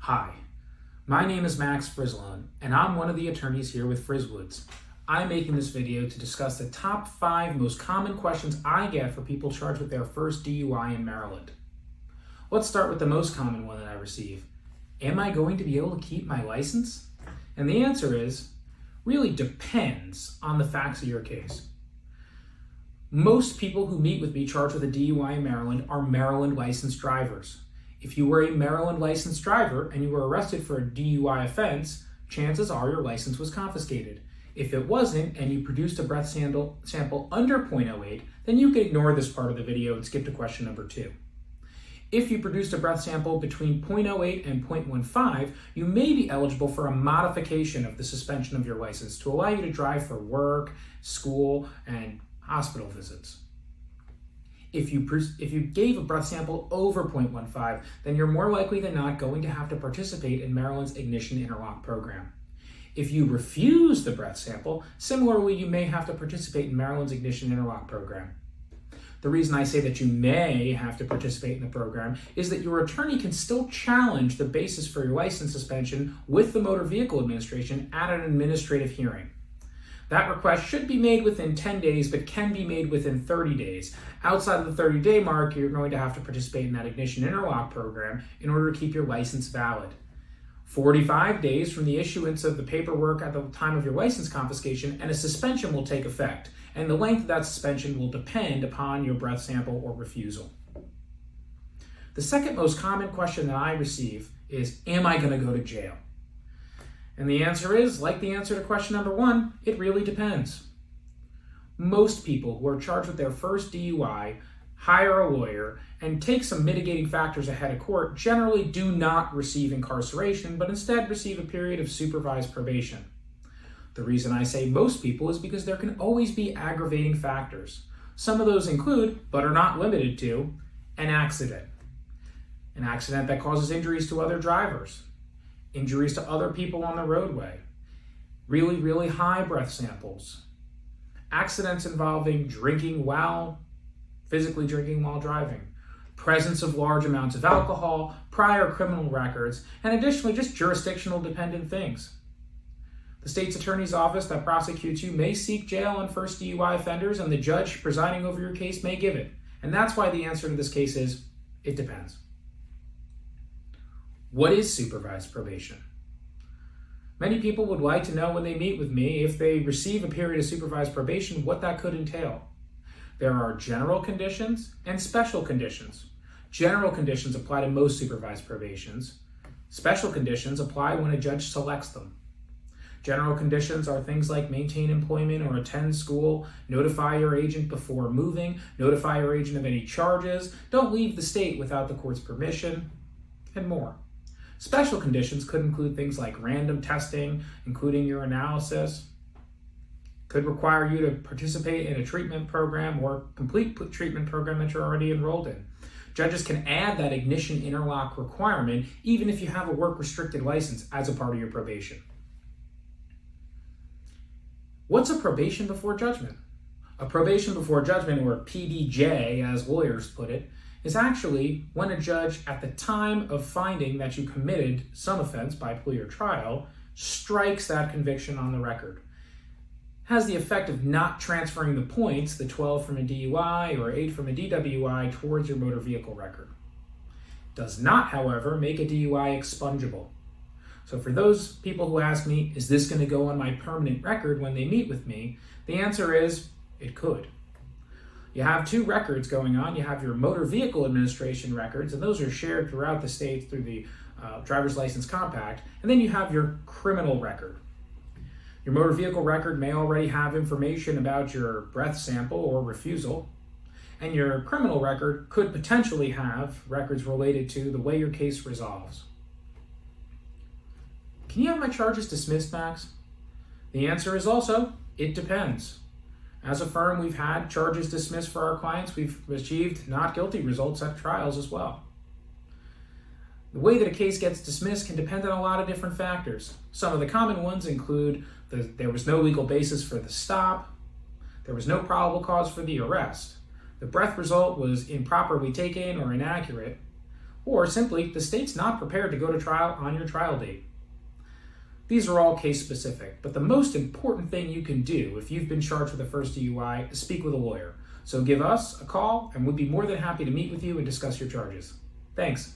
Hi, my name is Max Frizzlon, and I'm one of the attorneys here with FrizWoods. I'm making this video to discuss the top 5 most common questions I get for people charged with their first DUI in Maryland. Let's start with the most common one that I receive. Am I going to be able to keep my license? And the answer is, really depends on the facts of your case. Most people who meet with me charged with a DUI in Maryland are Maryland licensed drivers. If you were a Maryland licensed driver and you were arrested for a DUI offense, chances are your license was confiscated. If it wasn't and you produced a breath sample under 0.08, then you can ignore this part of the video and skip to question number 2. If you produced a breath sample between 0.08 and 0.15, you may be eligible for a modification of the suspension of your license to allow you to drive for work, school, and hospital visits. If you gave a breath sample over 0.15, then you're more likely than not going to have to participate in Maryland's Ignition Interlock program. If you refuse the breath sample, similarly, you may have to participate in Maryland's Ignition Interlock program. The reason I say that you may have to participate in the program is that your attorney can still challenge the basis for your license suspension with the Motor Vehicle Administration at an administrative hearing. That request should be made within 10 days, but can be made within 30 days. Outside of the 30-day mark, you're going to have to participate in that Ignition Interlock program in order to keep your license valid. 45 days from the issuance of the paperwork at the time of your license confiscation, and a suspension will take effect. And the length of that suspension will depend upon your breath sample or refusal. The second most common question that I receive is, am I going to go to jail? And the answer is, like the answer to question number 1, it really depends. Most people who are charged with their first DUI hire a lawyer and take some mitigating factors ahead of court generally do not receive incarceration, but instead receive a period of supervised probation. The reason I say most people is because there can always be aggravating factors. Some of those include, but are not limited to, an accident that causes injuries to other drivers, injuries to other people on the roadway, really high breath samples, accidents involving physically drinking while driving, presence of large amounts of alcohol, prior criminal records, and additionally just jurisdictional dependent things. The state's attorney's office that prosecutes you may seek jail on first DUI offenders, and the judge presiding over your case may give it. And that's why the answer to this case is, it depends. What is supervised probation? Many people would like to know when they meet with me, if they receive a period of supervised probation, what that could entail. There are general conditions and special conditions. General conditions apply to most supervised probations. Special conditions apply when a judge selects them. General conditions are things like maintain employment or attend school, notify your agent before moving, notify your agent of any charges, don't leave the state without the court's permission, and more. Special conditions could include things like random testing, including urinalysis, could require you to participate in a treatment program or complete treatment program that you're already enrolled in. Judges can add that ignition interlock requirement even if you have a work-restricted license as a part of your probation. What's a probation before judgment? A probation before judgment, or PBJ as lawyers put it, is actually when a judge at the time of finding that you committed some offense by plea or trial strikes that conviction on the record. Has the effect of not transferring the points, the 12 from a DUI or 8 from a DWI, towards your motor vehicle record. Does not, however, make a DUI expungible. So for those people who ask me, is this going to go on my permanent record when they meet with me? The answer is, it could. You have 2 records going on. You have your Motor Vehicle Administration records, and those are shared throughout the state through the Driver's License Compact. And then you have your criminal record. Your motor vehicle record may already have information about your breath sample or refusal, and your criminal record could potentially have records related to the way your case resolves. Can you have my charges dismissed, Max? The answer is also, it depends. As a firm, we've had charges dismissed for our clients. We've achieved not guilty results at trials as well. The way that a case gets dismissed can depend on a lot of different factors. Some of the common ones include there was no legal basis for the stop, there was no probable cause for the arrest, the breath result was improperly taken or inaccurate, or simply the state's not prepared to go to trial on your trial date. These are all case specific, but the most important thing you can do if you've been charged with a first DUI is speak with a lawyer. So give us a call and we'd be more than happy to meet with you and discuss your charges. Thanks.